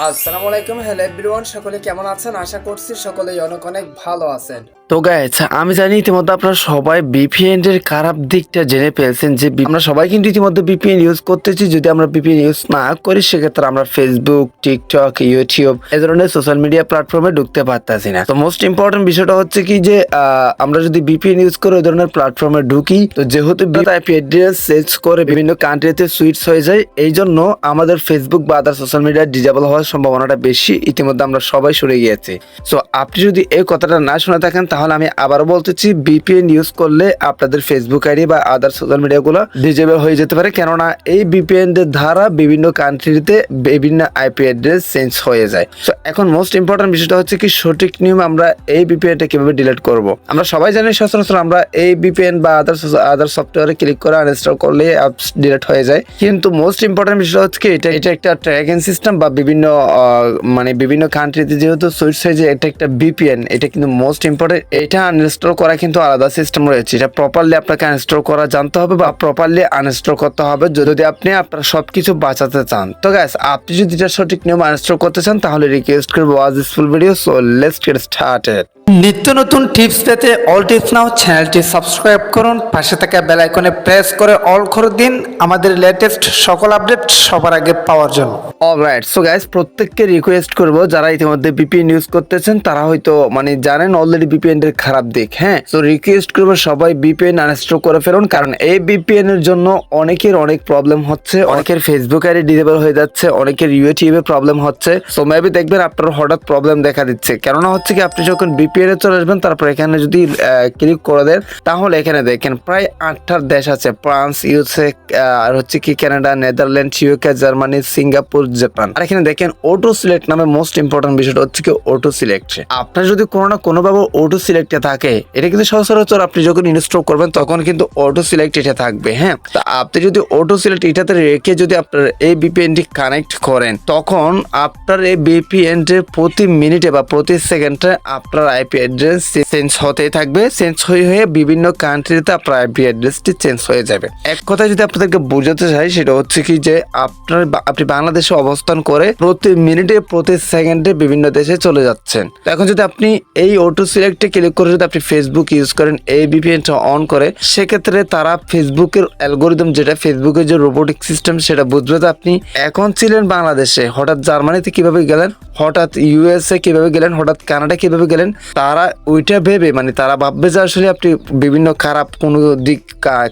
আসসালামু আলাইকুম, hello everyone, সকলে কেমন আছেন? আশা করছি সকলেই অনেক অনেক ভালো আছেন। তো গাইস, আমি জানি ইতিমধ্যে আপনারা সবাই ভিপিএন এর খারাপ দিকটা জেনে ফেলছেন যে আমরা সবাই কিন্তু ইতিমধ্যে ভিপিএন ইউজ করতেছি। যদি আমরা ভিপিএন ইউজ না করি সেক্ষেত্রে আমরা ফেসবুক, টিকটক, ইউটিউব এই ধরনের সোশ্যাল মিডিয়া প্ল্যাটফর্মে ঢুকতে পারতাছি না। তো মোস্ট ইম্পর্টেন্ট বিষয়টা হচ্ছে কি যে আমরা যদি ভিপিএন ইউজ করে ওই ধরনের প্ল্যাটফর্মে ঢুকি, তো যেহেতু আইপি অ্যাড্রেস চেঞ্জ করে বিভিন্ন কান্ট্রিতে সুইচ হয়ে যায়, এই জন্য আমাদের ফেসবুক বা আদার সোশ্যাল মিডিয়া ডিজেবল হওয়ার সম্ভাবনাটা বেশি। ইতিমধ্যে আমরা সবাই সরে গিয়েছি। সো আপনি যদি এই কথাটা না শুনে থাকেন তাহলে আমি আবারও বলতেছি, ভিপিএন ইউজ করলে আপনাদের ফেসবুক আইডি বা আদার সোশ্যাল মিডিয়াগুলো ডিজেবল হয়ে যেতে পারে, কেননা এই ভিপিএন এর দ্বারা বিভিন্ন কান্ট্রিতে বিভিন্ন আইপি অ্যাড্রেস চেঞ্জ হয়ে যায়। সো এখন মোস্ট ইম্পর্টেন্ট বিষয়টা হচ্ছে কি সঠিক নিয়ম আমরা এই ভিপিএনটা কিভাবে ডিলিট করব। আমরা সবাই জানি সচরাচর আমরা এই ভিপিএন বা আদার সফটওয়্যারে ক্লিক করে আনইনস্টল করলে অ্যাপস ডিলিট হয়ে যায়, কিন্তু মোস্ট ইম্পর্টেন্ট বিষয়টা হচ্ছে কি এটা একটা ট্র্যাকিং সিস্টেম বা বিভিন্ন কান্ট্রিতে যেহেতু সুইচ হয়ে যায়, এটা একটা ভিপিএন, এটা কিন্তু মোস্ট ইম্পর্টেন্ট। এটা আনইনস্টল করা কিন্তু আলাদা সিস্টেম রয়েছে। এটা প্রপারলি আপনাকে আনইনস্টল করা জানতে হবে বা প্রপারলি আনইনস্টল করতে হবে যদি আপনি আপনার সবকিছু বাঁচাতে চান। তো গাইস, আপনি যদি এটা সঠিক নিয়ম আনইনস্টল করতে চান তাহলে রিকোয়েস্ট করবো watch this full video. So let's get started. নিত্য নতুন টিপস পেতে অল টিপস নাও চ্যানেলটি সাবস্ক্রাইব করুন, পাশে থাকা বেল আইকনে প্রেস করে অল করে দিন আমাদের লেটেস্ট সকল আপডেট সবার আগে পাওয়ার জন্য। অলরাইট, সো গাইস, প্রত্যেককে রিকোয়েস্ট করব যারা ইতিমধ্যে ভিপিএন ইউজ করতেছেন তারা হয়তো জানেন অলরেডি ভিপিএন এর খারাপ দিক। হ্যাঁ, সো রিকোয়েস্ট করব সবাই ভিপিএন আনইনস্টল করে ফেলুন, কারণ এই ভিপিএন এর জন্য অনেকের অনেক প্রবলেম হচ্ছে। অনেকের ফেসবুক আইডি ডিসেবল হয়ে যাচ্ছে, অনেকের ইউটিউবে প্রবলেম হচ্ছে। সো মেবি দেখবেন আপনার হঠাৎ প্রবলেম দেখা দিচ্ছে। কেননা হচ্ছে কি আপনি যখন ভিপিএন এ চলে আসবেন, তারপর এখানে যদি ক্লিক করে দেন তাহলে এখানে দেখেন প্রায় 8টা দেশ আছে, ফ্রান্স, ইউএসএ, আর হচ্ছে কি Canada, Netherland, UK, Germany, Singapore, Japan. আর এখানে দেখেন অটো সিলেক্ট নামে মোস্ট ইম্পর্টেন্ট বিষয়টা হচ্ছে কি অটো সিলেক্ট। আপনার যদি কোনো না কোনো ভাবে অটো সিলেক্টে থাকে, এটা কিন্তু সচরাচর আপনি যখন ইনস্টল করবেন তখন কিন্তু অটো সিলেক্ট এটা থাকবে। হ্যাঁ, তা আপনি যদি অটো সিলেক্ট এটাতে রেখে যদি আপনার এই ভিপিএনটি কানেক্ট করেন, তখন আপনার এই ভিপিএন এর প্রতি মিনিটে বা প্রতি সেকেন্ডে আপনার আইপি অ্যাড্রেস চেঞ্জ হতেই থাকবে। চেঞ্জ হয়ে হয়ে বিভিন্ন কান্ট্রিতে আপনার আইপি অ্যাড্রেসটি চেঞ্জ হয়ে যাবে। এক কথায় যদি আপনাদেরকে বোঝাতে চাই সেটা হচ্ছে কি যে আপনি বাংলাদেশে অবস্থান করে প্রতি মিনিটে প্রতি সেকেন্ডে বিভিন্ন দেশে চলে যাচ্ছেন। তো এখন যদি আপনি এই অটো সিলেক্টে ক্লিক করে যদি আপনি ফেসবুক ইউজ করেন, এই ভিপিএনটা অন করে, সেক্ষেত্রে তারা ফেসবুকের অ্যালগোরিদম, যেটা ফেসবুকের যে রোবোটিক সিস্টেম, সেটা বুঝবে যে আপনি এখন ছিলেন বাংলাদেশে, হঠাৎ জার্মানিতে কিভাবে গেলেন, হঠাৎ ইউএসএ কিভাবে গেলেন, হঠাৎ কানাডা কিভাবে গেলেন। তারা ওইটা ভেবে তারা ভাববে যে আসলে আপনি বিভিন্ন খারাপ কোনো দিক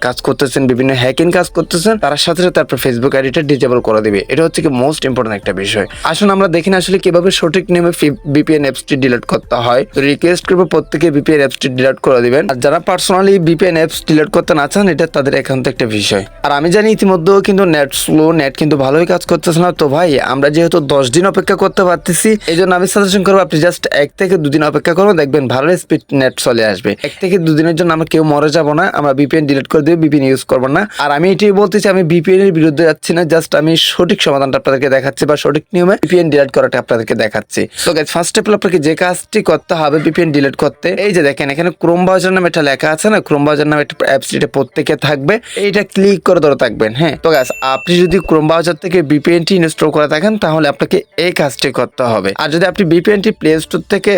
কাজ করতেছেন, বিভিন্ন হ্যাকিং কাজ করতেছেন, তার সাথে সাথে আপনার ফেসবুক আইডিটা ডিসেবল করে দিবে। এটা হচ্ছে কি মোস্ট ইম্পর্টেন্ট একটা বিষয়। আসুন আমরা দেখি আসলে কিভাবে সঠিক নিয়মে ভিপিএন অ্যাপসটি ডিলিট করতে হয়। তো রিকোয়েস্ট করবো প্রত্যেকে ভিপিএন অ্যাপসটি ডিলিট করে দিবেন। আর যারা পার্সোনালি ভিপিএন অ্যাপস ডিলিট করতে না চান, এটা তাদের একান্ত একটা বিষয়। আর আমি জানি ইতিমধ্যেও কিন্তু নেট স্লো, নেট কিন্তু ভালোই কাজ করতেছে না। তো ভাই, আমরা যেহেতু 10 দিন অপেক্ষা করতে পারতেছি, এই জন্য আমি সাজেশন করবো আপনি জাস্ট 1 থেকে 2 দিন অপেক্ষা করুন, দেখবেন ভালো স্পিড নেট চলে আসবে। 1 থেকে 2 দিনের জন্য আমরা কেউ মরে যাবো না, আমরা ভিপিএন ডিলিট করে দেবো, ভিপিএন ইউজ করবো না। আর আমি এটাই বলতেছি, আমি ভিপিএন এর বিরুদ্ধে যাচ্ছি না, জাস্ট আমি সঠিক সমাধানটা আপনাদেরকে দেখাচ্ছি বা সঠিক নিয়মে ভিপিএন ডিলিট করাটা আপনাদেরকে দেখাচ্ছি। সো গাইস, ফার্স্ট স্টেপ আপনাকে যে কাজটি করতে হবে ভিপিএন ডিলিট করতে, এই যে দেখেন এখানে ক্রোম ব্রাউজার নামে একটা লেখা আছে না, ক্রোম ব্রাউজার নামে একটা অ্যাপস, এটা প্রত্যেকে থাকবে, এইটা ক্লিক করে ধরে থাকবেন। হ্যাঁ, তো গাইস, আপনি যদি ক্রোম ব্রাউজার থেকে ভিপিএনটি ইনস্টল করে থাকেন তাহলে আপনাকে এই কাজটি করতে হবে। আর যদি আপনি ভিপিএনটি প্লে স্টোর থেকে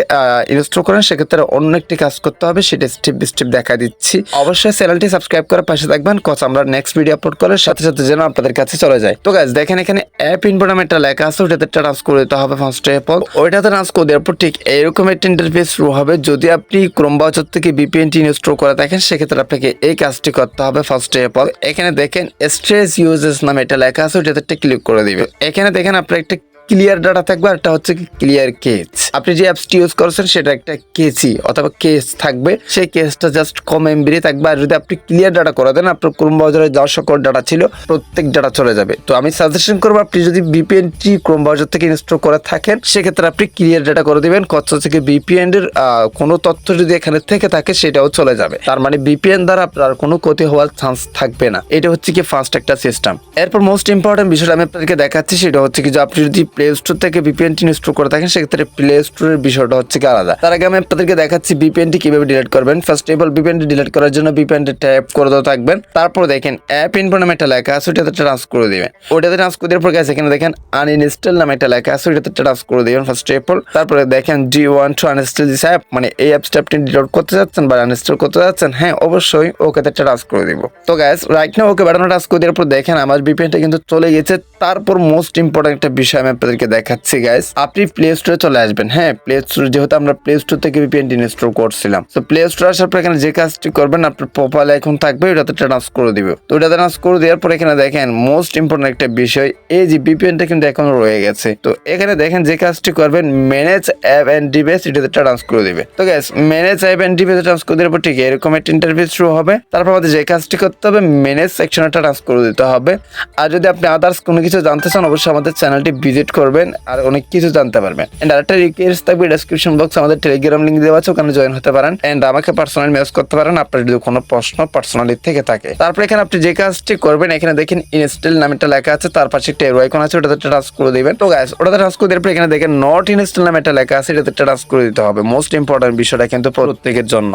ইনস্টল করেন, সেক্ষেত্রে অন্য একটি কাজ করতে হবে, সেটা স্টেপ বাই স্টেপ দেখা দিচ্ছি। অবশ্যই চ্যানেলটি সাবস্ক্রাইব করে পাশে থাকবেন, কজ আমরা নেক্সট ভিডিও আপলোড করার সাথে সাথে যেন আপনাদের কাছে চলে যায়। তো গাইস দেখেন এখানে অ্যাপ ইনফো নামে একটা লেখা আছে, ওটাতে ট্রান্স করে দিতে হবে ফার্স্ট অফ অল। ওইটাতে ট্রান্স করে দেওয়ার পর ঠিক এরকম একটা ইন্টারফেস শুরু হবে। যদি আপনি ক্রোম ব্রাউজার থেকে ভিপিএনটি ইনস্টল করে থাকেন, সেক্ষেত্রে আপনাকে এই কাজটি করতে হবে ফার্স্ট অফ অল। এখানে দেখেন স্ট্রেস ইউজেস নামে একটা লেখা আছে, ওটাতে একটা ক্লিক করে দিবে। এখানে দেখেন আপনার একটা ক্লিয়ার ডাটা থাকবে, আর একটা হচ্ছে কি ক্লিয়ার কেস। আপনি যে অ্যাপসটি ইউজ করছেন সেটা একটা কেসি অথবা কেস থাকবে, সেই কেসটা জাস্ট কম এমবি থাকবে। আর যদি আপনি ক্লিয়ার ডাটা করে দেন, আপনার ক্রোম ব্রাউজারে যা সকল ডাটা ছিল প্রত্যেক ডাটা চলে যাবে। তো আমি সাজেশন করবো আপনি যদি ভিপিএনটি ক্রোম ব্রাউজার থেকে ইনস্টল করে থাকেন, সেক্ষেত্রে আপনি ক্লিয়ার ডাটা করে দিবেন। কষ্ট থেকে ভিপিএন এর কোনো তথ্য যদি এখানে থেকে থাকে সেটাও চলে যাবে। তার মানে ভিপিএন দ্বারা আপনার কোনো ক্ষতি হওয়ার চান্স থাকবে না। এটা হচ্ছে কি ফার্স্ট একটা সিস্টেম। এরপর মোস্ট ইম্পর্টেন্ট বিষয়টা আমি আপনাদেরকে দেখাচ্ছি, সেটা হচ্ছে কি যে আপনি যদি প্লে স্টোর থেকে ভিপিএনটি ইনস্টল করে থাকেন, সেক্ষেত্রে প্লে স্টোরের বিষয়টা হচ্ছে কি আলাদা। তার আগে আমি আপনাদেরকে দেখাচ্ছি ভিপিএনটি কিভাবে ডিলিট করবেন। ফার্স্ট অফ অল ভিপিএনটি ডিলিট করার জন্য ভিপিএনটি ট্যাপ করে দেওয়া থাকবেন। তারপর দেখেন অ্যাপ ইনফো নামে একটা লেখা আছে, ওটাতে ট্রান্স করে দিবেন। ওটাতে ট্রান্স করে দেওয়ার পর গাইস এখানে দেখেন আনইনস্টল নামে একটা লেখা আছে, ওটাতে ট্রান্স করে দিবেন ফার্স্ট অফ অল। তারপরে দেখেন do you want to uninstall this app, মানে এই অ্যাপসটা আপনি ডিলিট করতে যাচ্ছেন বা আনইনস্টল করতে যাচ্ছেন, হ্যাঁ অবশ্যই ওকেতে ট্রান্স করে দিব। তো গাইস রাইট নাও ওকে বাটনে টাচ করে দেওয়ার পর দেখেন আমার ভিপিএনটা কিন্তু চলে গেছে। তারপর মোস্ট ইম্পর্টেন্ট একটা বিষয় আমি আপনাদেরকে দেখাচ্ছি গাইস, আপনি প্লে স্টোরে চলে আসবেন। হ্যাঁ প্লে স্টোর, যেহেতু আমরা প্লে স্টোর থেকে ভিপিএনটি ইনস্টল করছিলাম, তো প্লে স্টোর আসার পর এখানে যে কাজটি করবেন আপনার প্রোফাইল এখন থাকবে, ওটাতে ট্রান্স করে দিবে। তো ওটাতে ট্রান্স করে দেওয়ার পর এখানে দেখেন মোস্ট ইম্পর্টেন্ট একটা বিষয়, এই যে ভিপিএনটা কিন্তু এখন রয়ে গেছে। তো এখানে দেখেন যে কাজটি করবেন ম্যানেজ অ্যাপ এন্ড ডিভাইস, এটাতে ট্রান্স করে দিবে। তো guys manage app and device ট্রান্স করে দেওয়ার পর ঠিক এরকম একটা ইন্টারফেস শুরু হবে। তারপর আমাদের যে কাজটি করতে হবে ম্যানেজ সেকশনে ট্রান্স করে দিতে হবে। আর যদি আপনি আদার্স কোনো কিছু জানতে চান অবশ্যই আমাদের চ্যানেলটি ভিজিট করবেন, আর অনেক কিছু জানতে পারবেন। এন্ড আরেকটা রিকোয়েস্ট থাকবে, ডেসক্রিপশন বক্স আমাদের টেলিগ্রাম লিংক দেওয়া আছে, ওখানে জয়েন হতে পারেন। এন্ড আমাকে পার্সোনালি মেসেজ করতে পারেন আপনার যদি কোনো প্রশ্ন পার্সোনালি থেকে থাকে। তারপর এখানে আপনি যে কাজটি করবেন এখানে দেখেন ইনস্টল নামে একটা লেখা আছে, তার পাশে একটা এরো আইকন আছে, ওটাতে ট্রান্স করে দিবেন। তো গাইস ওটাতে ট্রান্স করে দেওয়ার পর এখানে দেখেন নট ইনস্টল নামে একটা লেখা আছে, এটাতে ট্রান্স করে দিতে হবে। মোস্ট ইম্পর্টেন্ট বিষয়টা কিন্তু প্রত্যেকের জন্য।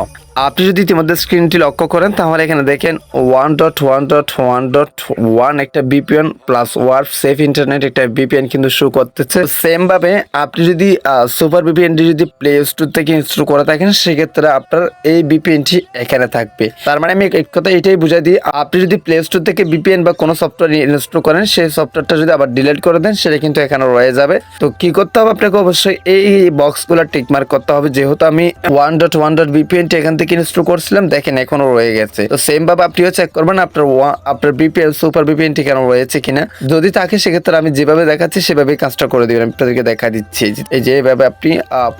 আপনি যদি ইতিমধ্যে স্ক্রিনটি লক্ষ্য করেন তাহলে এখানে দেখেন 1.1.1.1 একটা VPN plus warp safe internet একটা ভিপিএন কিন্তু শো করতেছে। সেম ভাবে আপনি যদি সুপার ভিপিএনটি যদি প্লে স্টোর থেকে ইনস্টল করে থাকেন সেক্ষেত্রে আপনার এই ভিপিএনটি এখানে থাকবে। তার মানে আমি এক কথা এটাই বুঝাই দিই, আপনি যদি প্লে স্টোর থেকে ভিপিএন বা কোনো সফটওয়্যার ইনস্টল করেন সেই সফটওয়্যারটা যদি আবার ডিলিট করে দেন সেটা কিন্তু এখানে রয়ে যাবে। তো কি করতে হবে আপনাকে অবশ্যই এই বক্সগুলো টিকমার্ক করতে হবে। যেহেতু আমি 1.1.VPN এখান থেকে ইনস্টল করছিলাম, দেখেন এখনো রয়ে গেছে। তো সেম ভাবে আপনিও চেক করবেন আপনার ভিপিএন সুপার ভিপিএনটি কেন রয়েছে কিনা। যদি থাকে সেক্ষেত্রে আমি যেভাবে দেখাচ্ছি সেভাবে কাজটা করে দিবেন। আমি আপনাদেরকে দেখা দিচ্ছি এই যে এইভাবে আপনি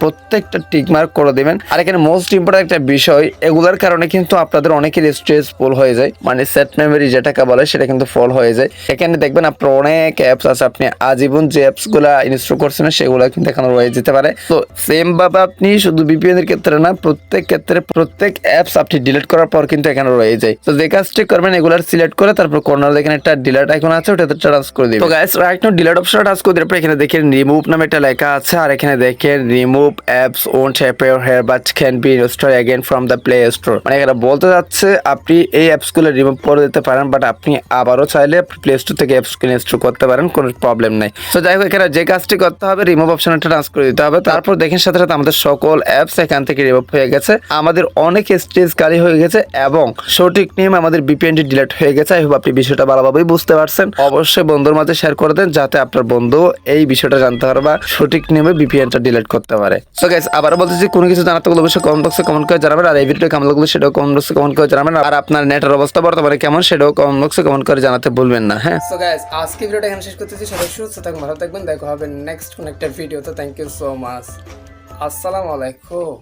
প্রত্যেকটা টিকমার্ক করে দিবেন। আর এখানে মোস্ট ইম্পর্টেন্ট একটা বিষয়, এগুলোর কারণে কিন্তু আপনাদের অনেকের স্ট্রেস ফুল হয়ে যায়, মানে সেট মেমোরি যেটাকে বলে সেটা কিন্তু ফুল হয়ে যায়। এখানে দেখবেন আপনার অনেক অ্যাপস আছে, আপনি আজীবন যে অ্যাপস গুলা ইনস্টল করছেন সেগুলো কিন্তু এখানে রয়ে যেতে পারে। তো সেম ভাবে আপনি শুধু ভিপিএন এর ক্ষেত্রে না, প্রত্যেক ক্ষেত্রে প্রত্যেক অ্যাপস আপনি ডিলিট করার পর কিন্তু এখানে রয়ে যায়। তো যে কাজটি করবেন এগুলার সিলেক্ট করে তারপর কর্নার দেখেন একটা ডিলিট আইকন আছে, ওটাতে টাচ করে দিবেন। তো গাইস রাইট নাও ডিলিট অপশনে টাচ করে দেওয়ার পর এখানে দেখেন রিমুভ নামে একটা লেখা আছে, আর এখানে দেখেন remove apps won't appear here but can be install again from the play store. মানে এখানে বলতে যাচ্ছে আপনি এই অ্যাপস গুলো রিমুভ করে দিতে পারেন, বাট আপনি আবারও চাইলে প্লে স্টোর থেকে অ্যাপস গুলো ইনস্টল করতে পারেন, কোনো প্রবলেম নাই। তো যাই হোক এখানে যে কাজটি করতে হবে রিমুভ অপশনে টাচ করে দিতে হবে। তারপর দেখেন সাথে সাথে আমাদের সকল অ্যাপস এখান থেকে রিমুভ হয়ে গেছে, আমাদের অনেক স্টেজ খালি হয়ে গেছে এবং সঠিক নিয়মে আমাদের ভিপিএনটি ডিলিট হয়ে গেছে। আই হোপ আপনি বিষয়টা ভালোভাবেই বুঝতে পারছেন। অবশ্যই বন্ধুর মাঝে শেয়ার করে দেন যাতে আপনার বন্ধু এই বিষয়টা জানতে পারে বা সঠিক নিয়মে ভিপিএনটা ডিলিট করতে পারে। সো গাইস আবারও বলতেছি কোনো কিছু জানাতে হলে অবশ্যই কমেন্ট বক্সে কমেন্ট করে জানাবেন, আর এই ভিডিওটা কেমন লাগলো সেটাও কমেন্ট বক্সে কমেন্ট করে জানাবেন, আর আপনার নেটের অবস্থা বর্তমানে কেমন সেটাও কমেন্ট বক্সে কমেন্ট করে জানাতে ভুলবেন না। হ্যাঁ সো গাইস আজকে ভিডিওটা এখানে শেষ করতেছি। সবাই সুস্থ থাকুন, ভালো থাকবেন, দেখা হবে নেক্সট কোন একটা ভিডিওতে। থ্যাংক ইউ সো মাচ, আসসালামু আলাইকুম।